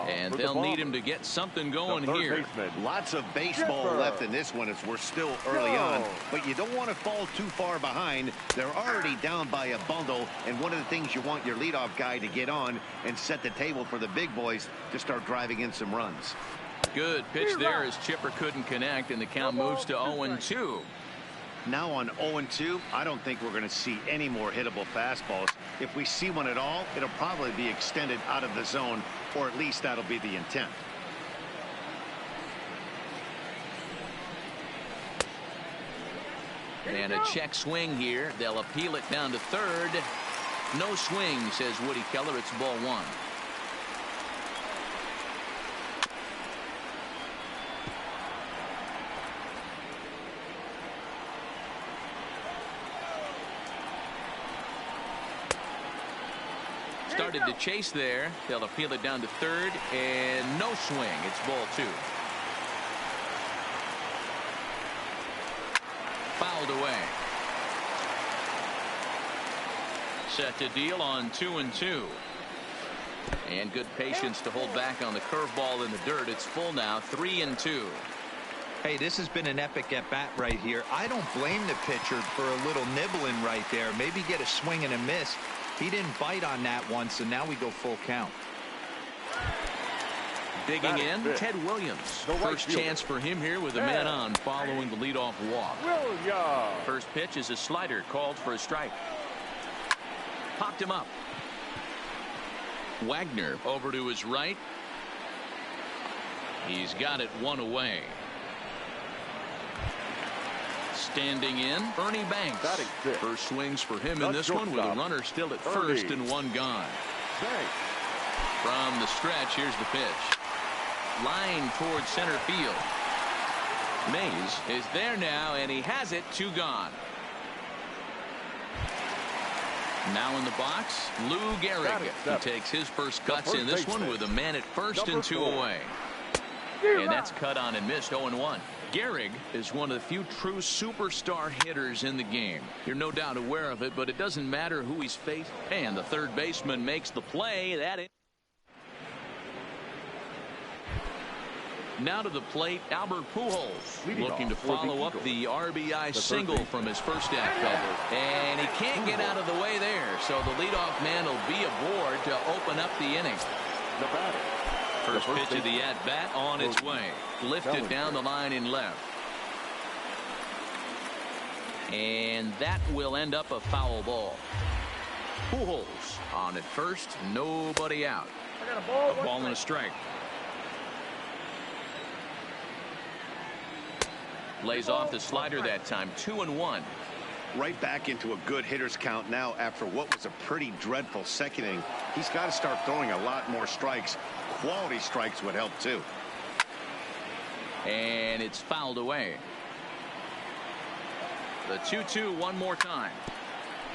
And they'll need him to get something going here. Lots of baseball left in this one as we're still early on. But you don't want to fall too far behind. They're already down by a bundle. And one of the things you want your leadoff guy to get on and set the table for the big boys to start driving in some runs. Good pitch there as Chipper couldn't connect, and the count moves to 0-2. Now on 0-2, I don't think we're going to see any more hittable fastballs. If we see one at all, it'll probably be extended out of the zone, or at least that'll be the intent. And a check swing here. They'll appeal it down to third. No swing, says Woody Keller. It's ball one. Started to chase there. They'll appeal it down to third, and no swing. It's ball two. Fouled away. Set to deal on 2-2. And good patience to hold back on the curveball in the dirt. It's full now, 3-2. Hey, this has been an epic at-bat right here. I don't blame the pitcher for a little nibbling right there. Maybe get a swing and a miss. He didn't bite on that one, so now we go full count. Digging in, Ted Williams. First chance for him here with a man on following the leadoff walk. First pitch is a slider called for a strike. Popped him up. Wagner over to his right. He's got it one away. Standing in, Ernie Banks. First swings for him in this one with a runner still at first and one gone. From the stretch, here's the pitch. Line towards center field. Mays is there now, and he has it, two gone. Now in the box, Lou Gehrig. He takes his first cuts in this one with a man at first and two away. And that's cut on and missed, 0-1. Gehrig is one of the few true superstar hitters in the game. You're no doubt aware of it, but it doesn't matter who he's faced. And the third baseman makes the play. Now to the plate, Albert Pujols looking to follow up the RBI single from his first at-bat. And he can't get out of the way there, so the leadoff man will be aboard to open up the inning. First pitch of the at-bat on its way. Lifted down the line in left. And that will end up a foul ball. Pujols on at first, nobody out. A ball and a strike. Lays off the slider that time, 2-1. Right back into a good hitter's count now after what was a pretty dreadful second inning. He's got to start throwing a lot more strikes. Quality strikes would help too. And it's fouled away. The 2-2 one more time.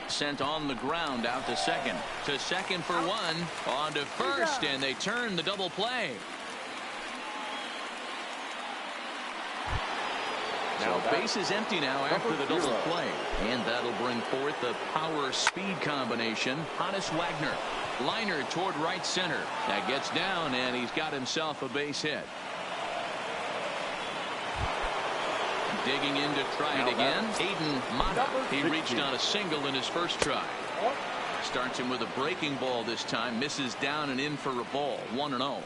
Sent on the ground out to second. To second for one. On to first, and they turn the double play. So base is empty now after the double play. And that'll bring forth the power-speed combination. Honus Wagner. Liner toward right center. That gets down, and he's got himself a base hit. Digging in to try it again. Aiden Mata. He reached on a single in his first try. Starts him with a breaking ball this time. Misses down and in for a ball. 1-0.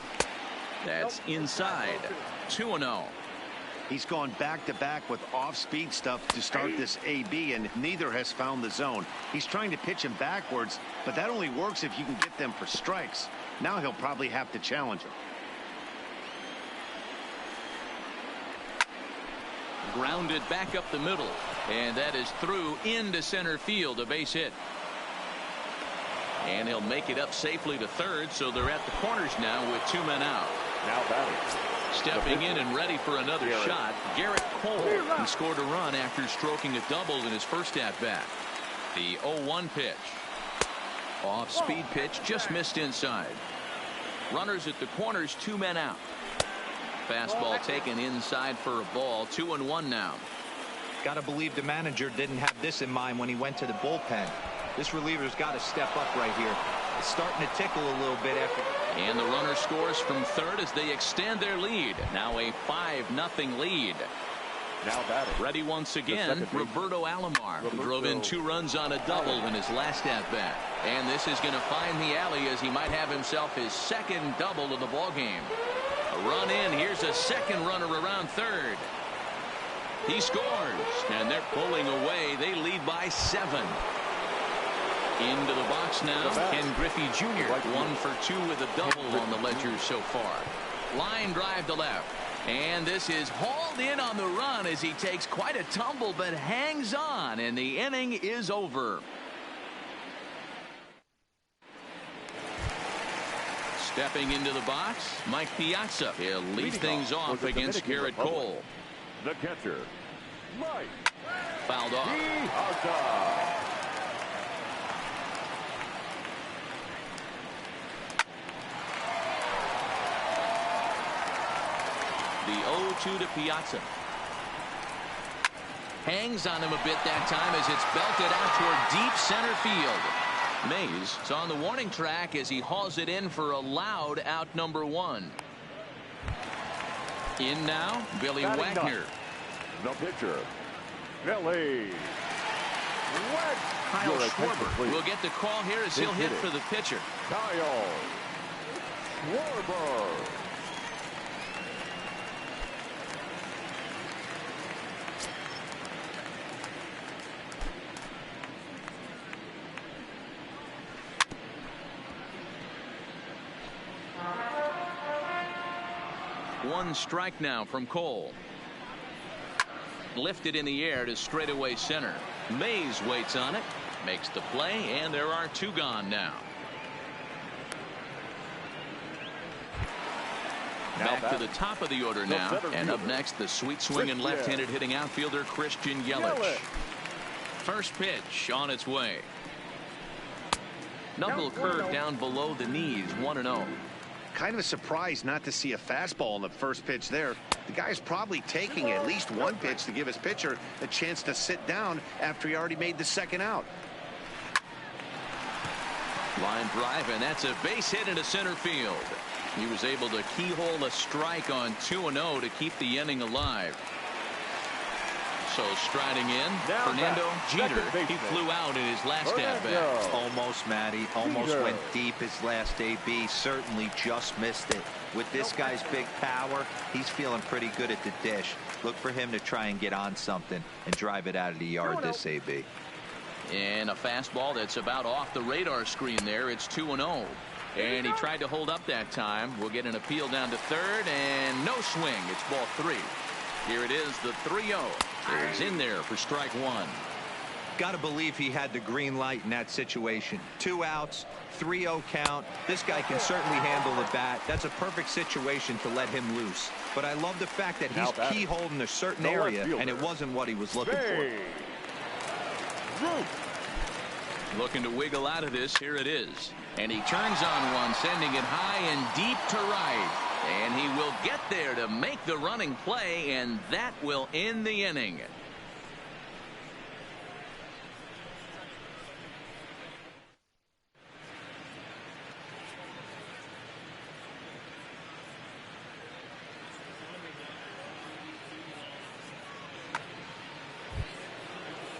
That's inside. 2-0. He's gone back-to-back with off-speed stuff to start this AB, and neither has found the zone. He's trying to pitch him backwards, but that only works if you can get them for strikes. Now he'll probably have to challenge him. Grounded back up the middle, and that is through into center field, a base hit. And he'll make it up safely to third, so they're at the corners now with two men out. Now batting. Stepping in and ready for another shot, Garrett Cole. He scored a run after stroking a double in his first at-bat. The 0-1 pitch. Off-speed pitch, just missed inside. Runners at the corners, two men out. Fastball taken inside for a ball. 2-1 now. Gotta believe the manager didn't have this in mind when he went to the bullpen. This reliever's got to step up right here. It's starting to tickle a little bit after And the runner scores from third as they extend their lead. Now a 5-0 lead. Now batting. Ready once again, Roberto Alomar, who drove in 2 runs on a double in his last at-bat. And this is going to find the alley as he might have himself his second double of the ballgame. A run in. Here's a second runner around third. He scores, and they're pulling away. They lead by 7. Into the box now, Ken Griffey Jr. 1 for 2 with a double on the ledger so far. Line drive to left. And this is hauled in on the run as he takes quite a tumble but hangs on, and the inning is over. Stepping into the box, Mike Piazza. He'll lead things off against Garrett Cole. The catcher, Mike. Fouled off. Piazza. The 0-2 to Piazza. Hangs on him a bit that time as it's belted out toward deep center field. Mays is on the warning track as he hauls it in for a loud out number 1. In now, Billy Wagner. The pitcher, Billy Wagner. Kyle Schwarber will get the call here as he'll hit for the pitcher. Kyle Schwarber. One strike now from Cole. Lifted in the air to straightaway center. Mays waits on it, makes the play, and there are 2 gone now. Back to the top of the order now, and up next the sweet swinging left-handed hitting outfielder Christian Yelich. First pitch on its way. Knuckle curve down below the knees, 1-0. Kind of a surprise not to see a fastball in the first pitch there. The guy's probably taking at least 1 pitch to give his pitcher a chance to sit down after he already made the second out. Line drive, and that's a base hit into center field. He was able to keyhole a strike on 2-0 to keep the inning alive. So striding in, Fernando Jeter. He flew out in his last at-bat. Almost, Matty. Almost went deep his last AB. Certainly just missed it. With this guy's big power, he's feeling pretty good at the dish. Look for him to try and get on something and drive it out of the yard this AB. And a fastball that's about off the radar screen there. It's 2-0. And he tried to hold up that time. We'll get an appeal down to third, and no swing. It's ball 3. Here it is, the 3-0. It's in there for strike 1. Got to believe he had the green light in that situation. 2 outs, 3-0 count. This guy can certainly handle the bat. That's a perfect situation to let him loose. But I love the fact that he's keyholding a certain area, and it wasn't what he was looking for. Looking to wiggle out of this. Here it is. And he turns on one, sending it high and deep to right. And he will get there to make the running play, and that will end the inning.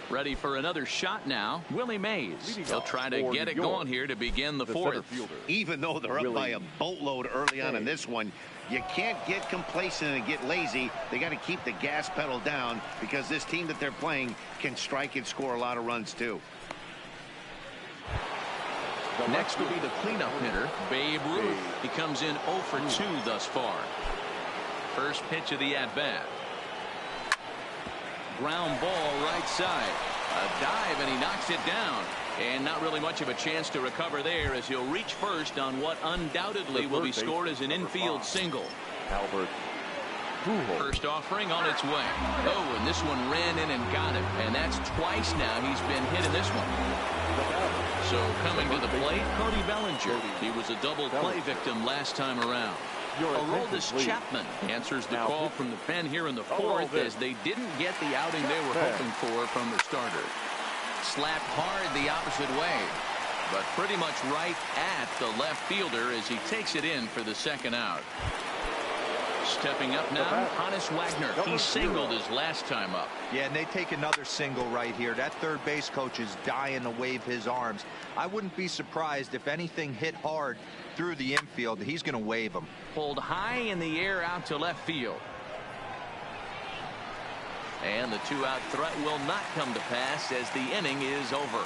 Ready for another shot now, Willie Mays. He'll try to get it going here to begin the 4th. Even though they're up by a boatload early on in this one, you can't get complacent and get lazy. They got to keep the gas pedal down because this team that they're playing can strike and score a lot of runs too. Next will be the cleanup hitter, Babe Ruth. He comes in 0 for 2 thus far. First pitch of the at-bat. Ground ball right side. A dive, and he knocks it down. And not really much of a chance to recover there as he'll reach first on what undoubtedly will be scored as an infield single. First offering on its way. Oh, and this one ran in and got him. And that's twice now he's been hit in this one. So coming to the plate, Cody Bellinger. He was a double play victim last time around. Aroldis Chapman answers the call from the pen here in the 4th as they didn't get the outing they were hoping for from the starter. Slapped hard the opposite way. but pretty much right at the left fielder as he takes it in for the second out. Stepping up now, Hannes Wagner. He singled his last time up. Yeah, and they take another single right here. That third base coach is dying to wave his arms. I wouldn't be surprised if anything hit hard through the infield. He's going to wave them. Pulled high in the air out to left field. And the two-out threat will not come to pass as the inning is over.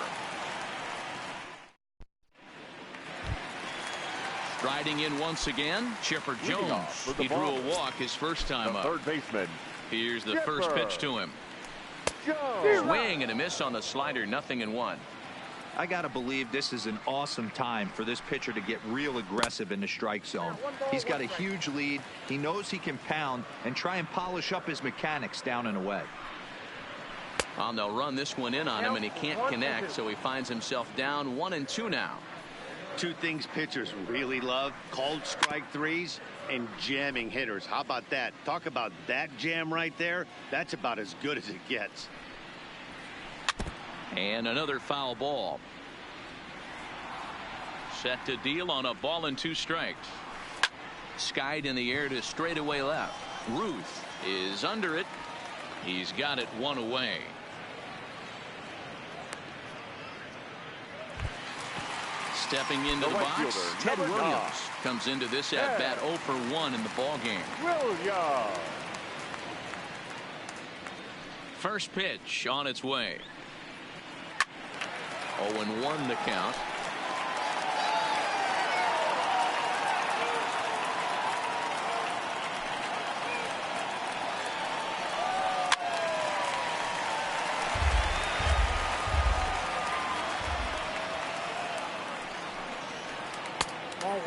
Striding in once again, Chipper Jones. He drew a walk his first time up. Third baseman. Here's the first pitch to him. Swing and a miss on the slider, 0-1. I got to believe this is an awesome time for this pitcher to get real aggressive in the strike zone. He's got a huge lead. He knows he can pound and try and polish up his mechanics down and away. Well, they'll run this one in on him, and he can't connect, so he finds himself down 1-2 now. Two things pitchers really love: called strike threes and jamming hitters. How about that? Talk about that jam right there. That's about as good as it gets. And another foul ball. Set to deal on a ball and 2 strikes. Skied in the air to straightaway left. Ruth is under it. He's got it 1 away. Stepping into the box, Ted Williams comes into this at bat 0 for 1 in the ball game. Williams. First pitch on its way. 0-1 the count.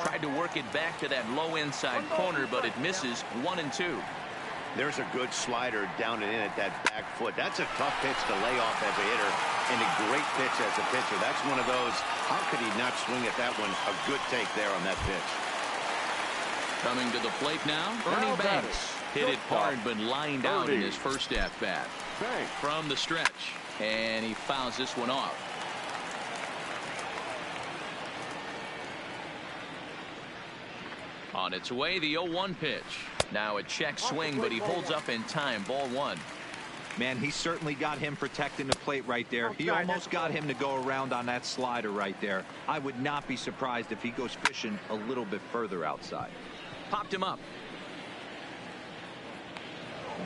Tried to work it back to that low inside corner, but it misses. 1-2. There's a good slider down and in at that back foot. That's a tough pitch to lay off as a hitter, and a great pitch as a pitcher. That's one of those, how could he not swing at that one? A good take there on that pitch. Coming to the plate now, Ernie Banks. Hit it hard, but lined out in his first at bat. From the stretch, and he fouls this one off. On its way, the 0-1 pitch. Now a check swing, but he holds up in time. Ball 1. Man, he certainly got him protecting the plate right there. He almost got him to go around on that slider right there. I would not be surprised if he goes fishing a little bit further outside. Popped him up.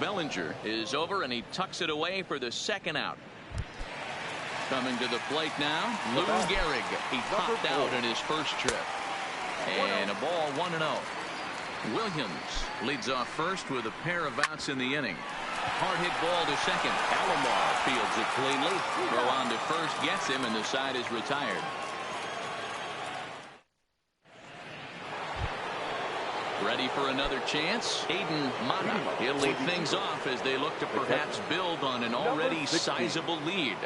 Bellinger is over, and he tucks it away for the second out. Coming to the plate now, Lou Gehrig. He popped out in his first trip. And a ball 1-0. Williams leads off first with a pair of outs in the inning. Hard hit ball to second. Alomar fields it cleanly. Throw on to first gets him, and the side is retired. Ready for another chance. Hayden Mata. He'll lead things off as they look to perhaps build on an already sizable lead.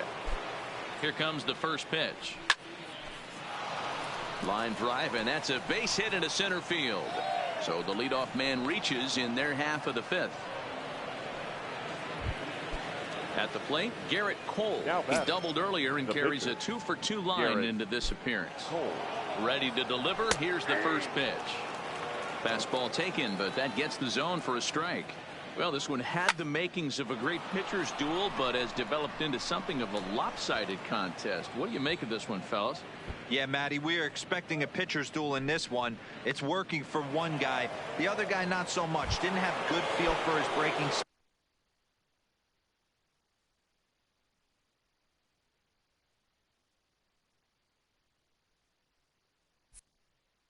Here comes the first pitch. Line drive, and that's a base hit into center field. So the leadoff man reaches in their half of the 5th. At the plate, Garrett Cole. He doubled earlier and carries a 2-for-2 line into this appearance. Ready to deliver. Here's the first pitch. Fastball taken, but that gets the zone for a strike. Well, this one had the makings of a great pitcher's duel, but has developed into something of a lopsided contest. What do you make of this one, fellas? Yeah, Matty, we are expecting a pitcher's duel in this one. It's working for one guy. The other guy, not so much. Didn't have good feel for his breaking.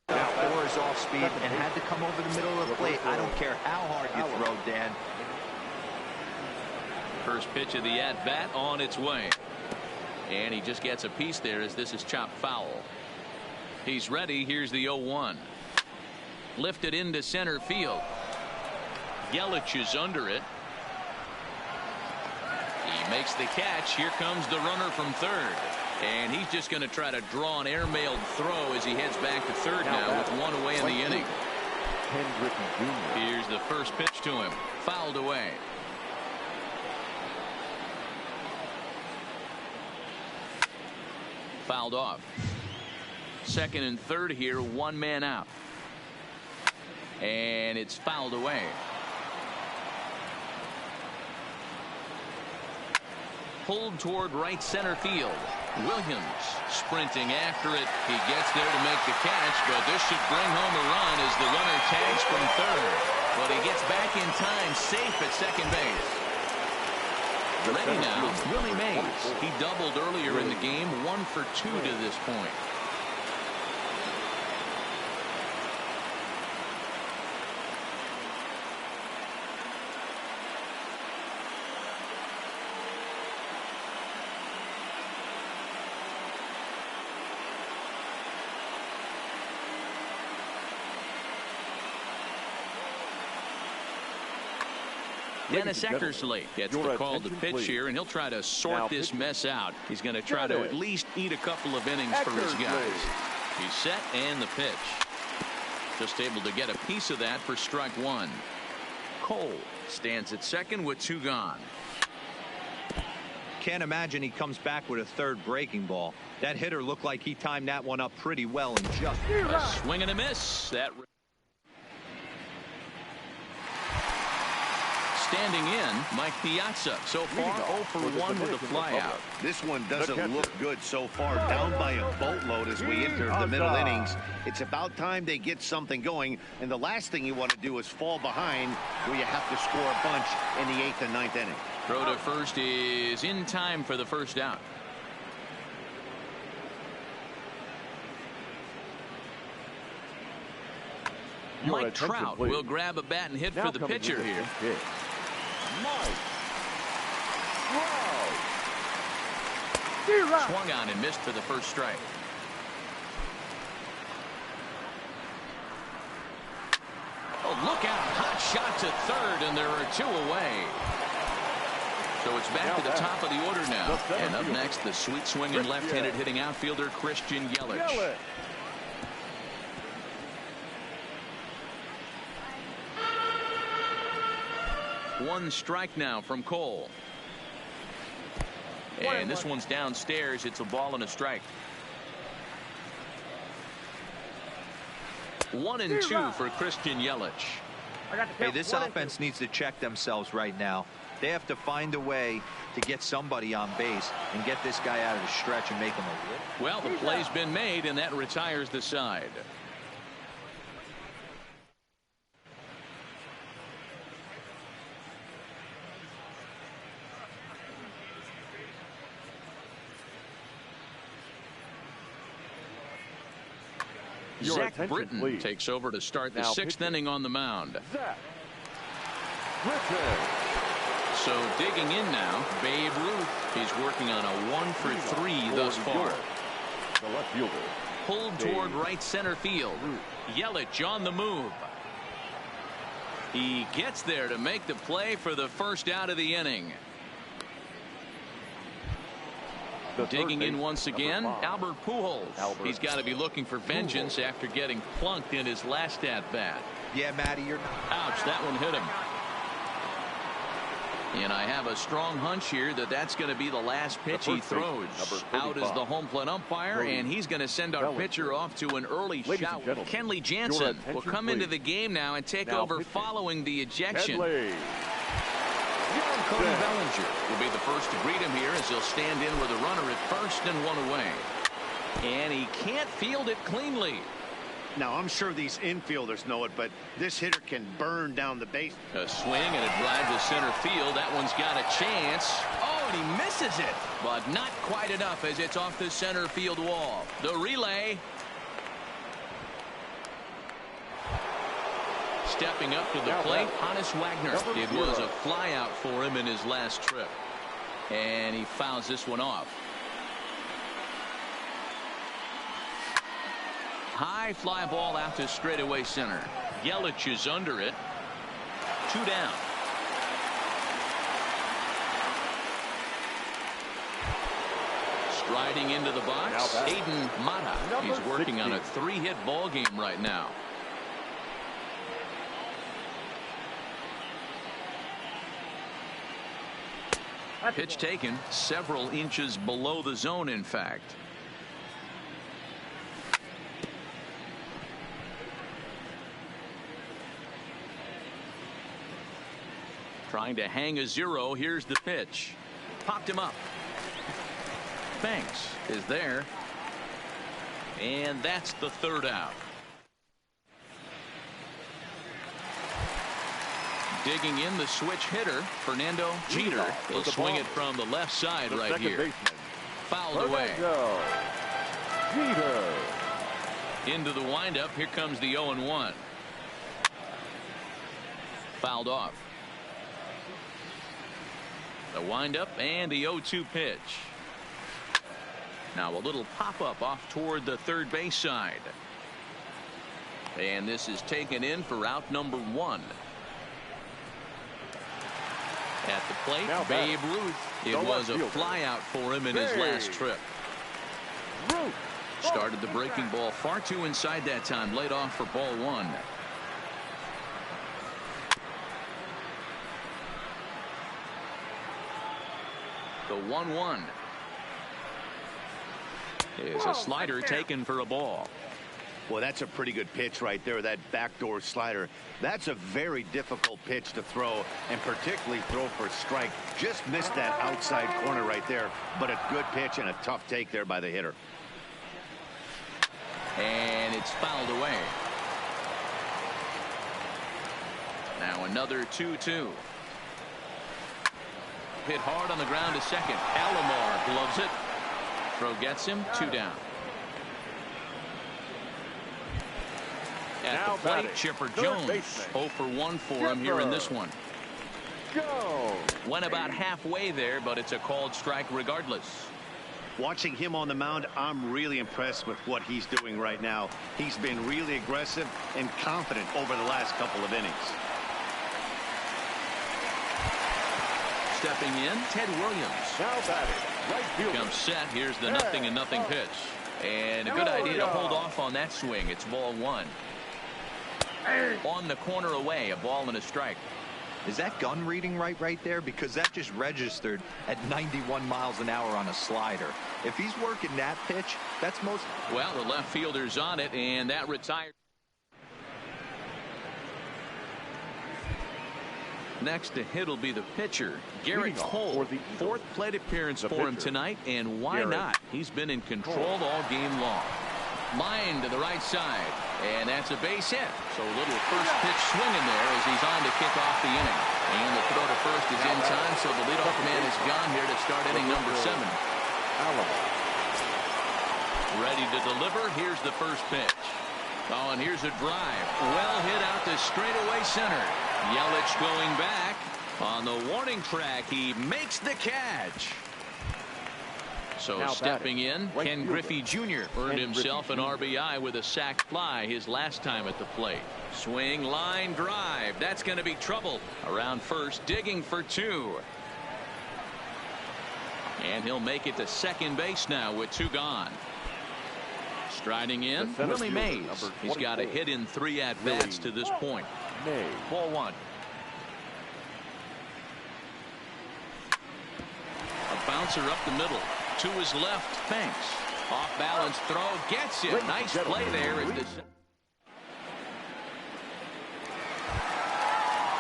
That 4 is off speed and had to come over the middle of the plate. I don't care how hard you throw, Dan. First pitch of the at-bat on its way. And he just gets a piece there as this is chopped foul. He's ready. Here's the 0-1. Lifted into center field. Yelich is under it. He makes the catch. Here comes the runner from third. And he's just going to try to draw an airmailed throw as he heads back to third now with 1 away in the inning. Here's the first pitch to him. Fouled away. Fouled off. Second and third here, one man out. And it's fouled away. Pulled toward right center field. Williams sprinting after it. He gets there to make the catch, but this should bring home a run as the runner tags from third. But he gets back in time, safe at second base. Ready now, Willie Mays. He doubled earlier in the game, 1 for 2 to this point. Dennis Eckersley gets the call to pitch here, and he'll try to sort this mess out. He's going to try to at least eat a couple of innings for his guys. He's set, and the pitch. Just able to get a piece of that for strike one. Cole stands at second with 2 gone. Can't imagine he comes back with a third breaking ball. That hitter looked like he timed that one up pretty well and just a swing and a miss. That standing in, Mike Piazza. So far, 0 for 1 with a flyout. This one doesn't look good so far. Down by a boatload as we enter the middle innings. It's about time they get something going, and the last thing you want to do is fall behind where you have to score a bunch in the 8th and 9th inning. Throw to first is in time for the first out. Mike Trout will grab a bat and hit for the pitcher here. Swung on and missed for the first strike. Oh, look out. Hot shot to third, and there are 2 away. So it's back to the top of the order now. And up next, the sweet swinging left-handed hitting outfielder Christian Yelich. One strike now from Cole. And this one's downstairs. It's a ball and a strike. 1 and 2 for Christian Yelich. Hey, this offense needs to check themselves right now. They have to find a way to get somebody on base and get this guy out of the stretch and make him a rip. Well, the play's been made, and that retires the side. Zach Britton takes over to start the 6th inning on the mound. So digging in now, Babe Ruth. He's working on a 1 for 3 thus far. The left fielder. Pulled toward right center field. Yelich on the move. He gets there to make the play for the first out of the inning. Digging in once again, Albert Pujols. He's got to be looking for vengeance after getting plunked in his last at-bat. Yeah, Matty, you're not. Ouch, that one hit him. And I have a strong hunch here that that's going to be the last pitch he throws. Out is the home plate umpire, and he's going to send our pitcher off to an early shot. Kenley Jansen will come into the game now and take over following the ejection. Cody Bellinger will be the first to greet him here as he'll stand in with a runner at first and 1 away. And he can't field it cleanly. Now, I'm sure these infielders know it, but this hitter can burn down the base. A swing and a drive to center field. That one's got a chance. Oh, and he misses it, but not quite enough as it's off the center field wall. The relay. Stepping up to the plate, Hannes Wagner. It was a flyout for him in his last trip. And he fouls this one off. High fly ball out to straightaway center. Yelich is under it. 2 down. Striding into the box, Hayden Mata. He's working on a 3-hit ball game right now. Pitch taken several inches below the zone, in fact. Trying to hang a 0. Here's the pitch. Popped him up. Banks is there. And that's the 3rd out. Digging in the switch hitter, Fernando Jeter. He'll swing it from the left side right here. Fouled away. Jeter. Into the windup. Here comes the 0-1. Fouled off. The windup and the 0-2 pitch. Now a little pop-up off toward the third base side. And this is taken in for out number 1. At the plate, now Babe Ruth. It was a flyout for him in his last trip. Started the breaking ball far too inside that time. Laid off for ball 1. The 1-1 is a slider taken for a ball. Well, that's a pretty good pitch right there, that backdoor slider. That's a very difficult pitch to throw, and particularly throw for a strike. Just missed that outside corner right there, but a good pitch and a tough take there by the hitter. And it's fouled away. Now another 2-2. Hit hard on the ground to second. Alomar gloves it. Throw gets him. 2 down. At the plate, Chipper Jones. 0 for 1 for him here in this one. Went about halfway there, but it's a called strike regardless. Watching him on the mound, I'm really impressed with what he's doing right now. He's been really aggressive and confident over the last couple of innings. Stepping in, Ted Williams. Now batting, right fielder. Comes set. Here's the 0-0 pitch. And a good idea to hold off on that swing. It's ball 1. On the corner away, a ball and a strike. Is that gun reading right there? Because that just registered at 91 miles an hour on a slider. If he's working that pitch, that's most... Well, the left fielder's on it, and that retired. Next to hit will be the pitcher, Garrett Cole. 4th plate appearance for him tonight, and why not? He's been in control all game long. Line to the right side, and that's a base hit. So a little first pitch swing in there as he's on to kick off the inning. And the throw to first is in time, so the leadoff man is gone here to start inning number 7. Ready to deliver. Here's the first pitch. Oh, and here's a drive. Well hit out to straightaway center. Yelich going back. On the warning track, he makes the catch. So now stepping in, Ken Griffey Jr. earned himself an RBI with a sac fly his last time at the plate. Swing, line, drive. That's going to be trouble. Around first, digging for 2. And he'll make it to second base now with 2 gone. Striding in, Willie Mays. He's got a hit in 3 at-bats to this point. Ball 1. A bouncer up the middle. To his left, Banks. Off balance throw, gets it. Nice play there. As this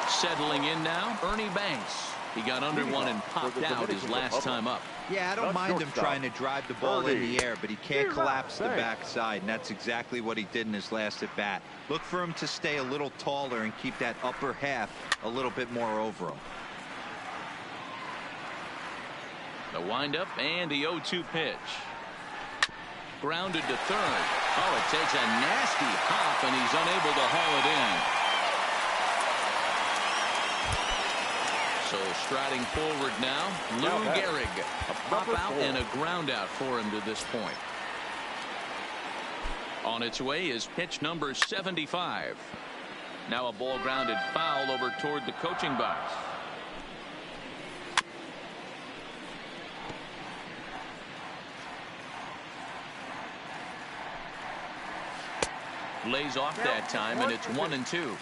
settling in now, Ernie Banks. He got under one and popped out his last time up. Yeah, I don't mind him trying to drive the ball in the air, but he can't collapse the backside, and that's exactly what he did in his last at bat. Look for him to stay a little taller and keep that upper half a little bit more over him. The windup and the 0-2 pitch. Grounded to third. Oh, it takes a nasty hop, and he's unable to haul it in. So striding forward now, Lou Gehrig. A pop out and a ground out for him to this point. On its way is pitch number 75. Now a ball grounded foul over toward the coaching box. Lays off that time, and it's 1-2.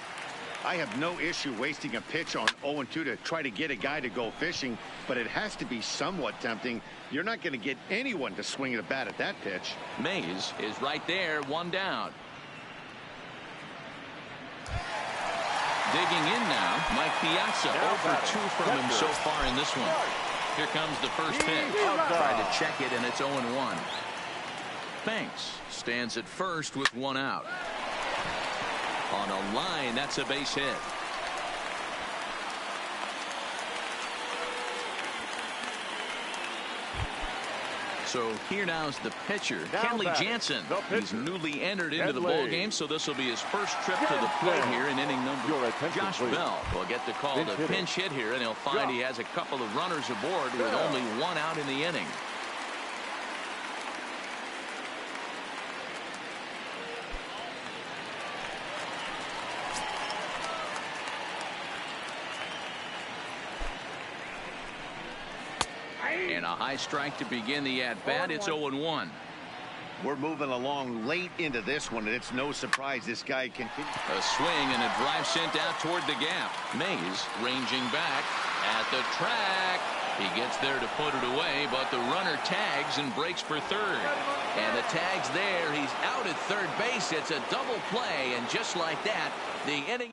I have no issue wasting a pitch on 0-2 to try to get a guy to go fishing, but it has to be somewhat tempting. You're not going to get anyone to swing the bat at that pitch. Mays is right there, 1 down. Digging in now, Mike Piazza. 0 for 2 from him so far in this one. Here comes the first pitch. Tried to check it, and it's 0-1. Banks stands at first with 1 out. On a line, that's a base hit. So here now is the pitcher, Kenley Jansen. He's newly entered into the ball game, so this will be his first trip to the plate here in inning number. Josh Bell will get the call to pinch hit here, and he'll find he has a couple of runners aboard with only 1 out in the inning. And a high strike to begin the at-bat. It's 0-1. We're moving along late into this one, and it's no surprise this guy continues. A swing and a drive sent out toward the gap. Mays ranging back at the track. He gets there to put it away, but the runner tags and breaks for third. And the tag's there. He's out at third base. It's a double play, and just like that, the inning.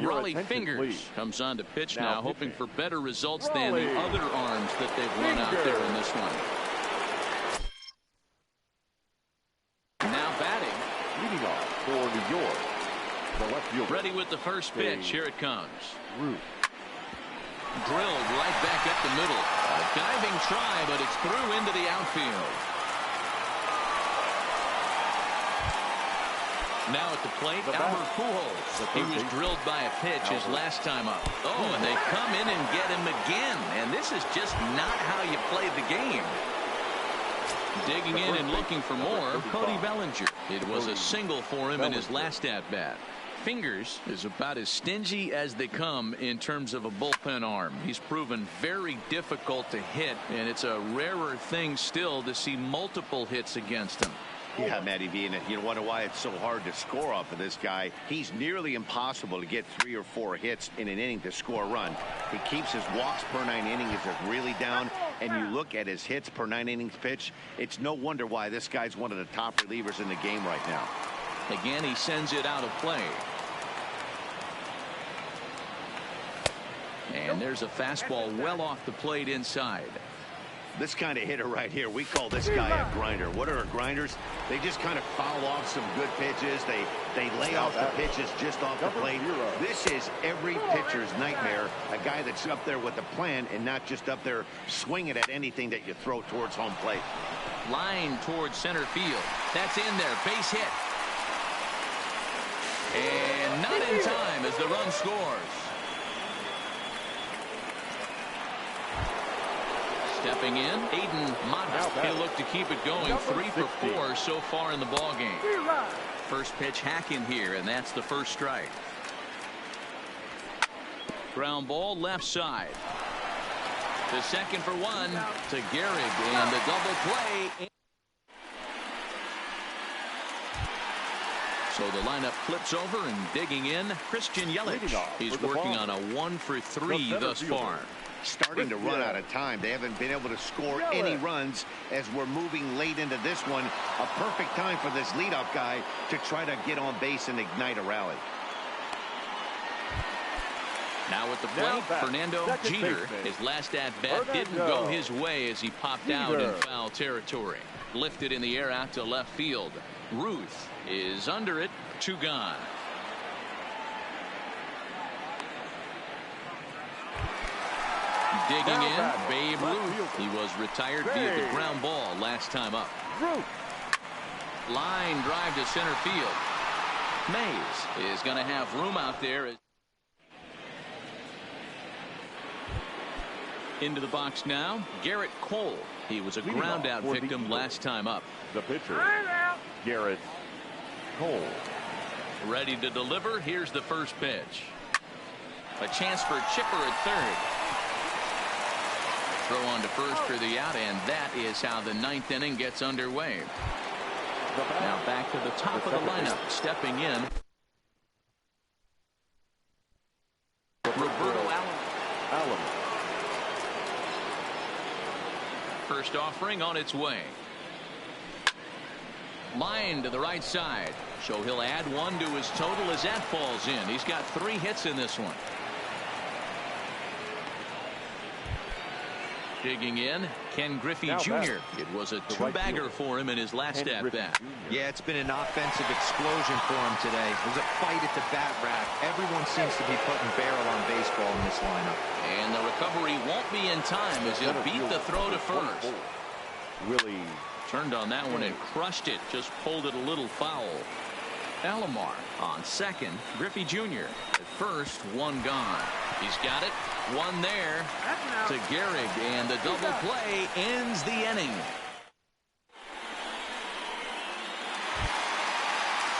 Raleigh Fingers comes on to pitch now, hoping for better results than the other arms that they've run out there in this one. Now batting. Leading off for New York, the left fielder. Ready with the first pitch. Here it comes. Drilled right back up the middle. A diving try, but it's through into the outfield. Now at the plate, Albert Pujols. He was drilled by a pitch his last time up. Oh, and they come in and get him again. And this is just not how you play the game. Digging in and looking for more, Cody Bellinger. It was a single for him in his last at-bat. Fingers is about as stingy as they come in terms of a bullpen arm. He's proven very difficult to hit, and it's a rarer thing still to see multiple hits against him. Yeah, Matty V, and you wonder why it's so hard to score off of this guy. He's nearly impossible to get 3 or 4 hits in an inning to score a run. He keeps his walks per 9 innings really down, and you look at his hits per 9 innings pitch, it's no wonder why this guy's one of the top relievers in the game right now. Again, he sends it out of play. And there's a fastball well off the plate inside. This kind of hitter right here, we call this guy a grinder. What are grinders? They just kind of foul off some good pitches. They lay off the pitches just off the plate. This is every pitcher's nightmare. A guy that's up there with a plan and not just up there swinging at anything that you throw towards home plate. Line towards center field. That's in there. Base hit. And not in time as the run scores. Stepping in, Aiden Mata. He'll look to keep it going. 3 for 4 so far in the ball game. First pitch hack in here, and that's the first strike. Ground ball left side. The second for 1 to Gehrig, and the double play. So the lineup flips over, and digging in, Christian Yelich. He's working on a 1 for 3 thus far. Starting to run out of time. They haven't been able to score any runs as we're moving late into this one. A perfect time for this leadoff guy to try to get on base and ignite a rally. Now at the plate, Fernando Jeter. His last at-bat didn't go his way as he popped out in foul territory. Lifted in the air out to left field. Ruth is under it. 2 gone. Digging in, Babe Ruth. He was retired via the ground ball last time up. Line drive to center field. Mays is going to have room out there. Into the box now, Garrett Cole. He was a ground out victim last time up. The pitcher, Garrett Cole. Ready to deliver. Here's the first pitch. A chance for Chipper at third. Throw on to first for the out, and that is how the 9th inning gets underway. Now back to the top of the lineup. Stepping in, Roberto Allen. first offering on its way. Line to the right side. So he'll add one to his total as that falls in. He's got 3 hits in this one. Digging in, Ken Griffey Jr. It was a 2-bagger for him in his last at-bat. Yeah, it's been an offensive explosion for him today. There's a fight at the bat rack. Everyone seems to be putting barrel on baseball in this lineup. And the recovery won't be in time as he'll beat the throw to first. Willie Turned on that one and crushed it. Just pulled it a little foul. Alomar on second. Griffey Jr. at first. 1 gone. He's got it. 1 there to Gehrig, and the double play ends the inning.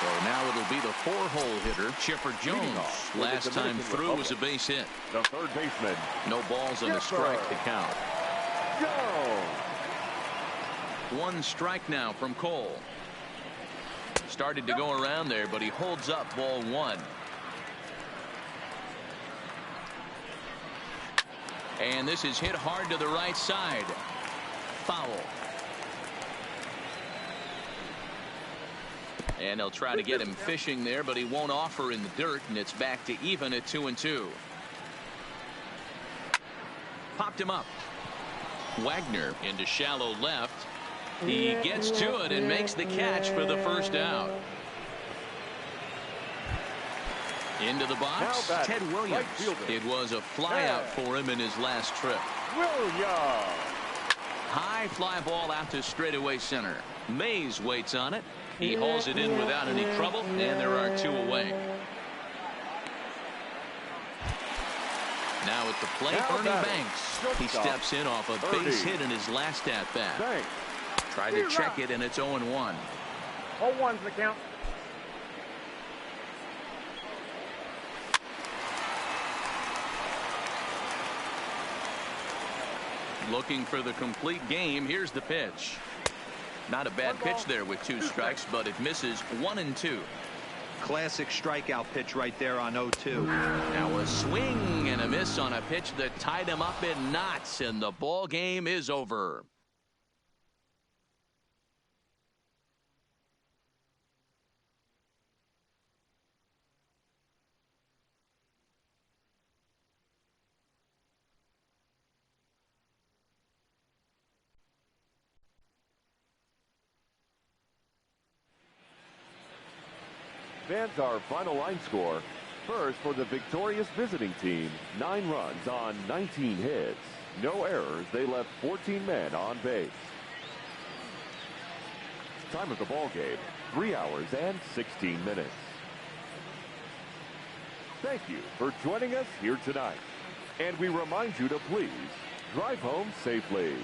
So now it'll be the 4-hole hitter, Chipper Jones. Last time through was a base hit. the third baseman. No balls and a strike to count. Jones. 1 strike now from Cole. Started to go around there, but he holds up ball 1. And this is hit hard to the right side. Foul. And they'll try to get him fishing there, but he won't offer in the dirt, and it's back to even at 2-2. Popped him up. Wagner into shallow left. He gets to it and makes the catch for the first out. Into the box, Ted Williams. It was a flyout for him in his last trip. Williams. High fly ball out to straightaway center. Mays waits on it. He hauls it in without any trouble, and there are 2 away. Now at the plate, Ernie Banks. He steps in off a base hit in his last at-bat. Tried to check it, and it's 0-1. 0-1's the count. Looking for the complete game. Here's the pitch. Not a bad pitch there with 2 strikes, but it misses 1-2. Classic strikeout pitch right there on 0-2. Now a swing and a miss on a pitch that tied him up in knots, and the ball game is over. Fans, our final line score. First, for the victorious visiting team, 9 runs on 19 hits. No errors. They left 14 men on base. Time of the ball game, 3 hours and 16 minutes. Thank you for joining us here tonight. And we remind you to please drive home safely.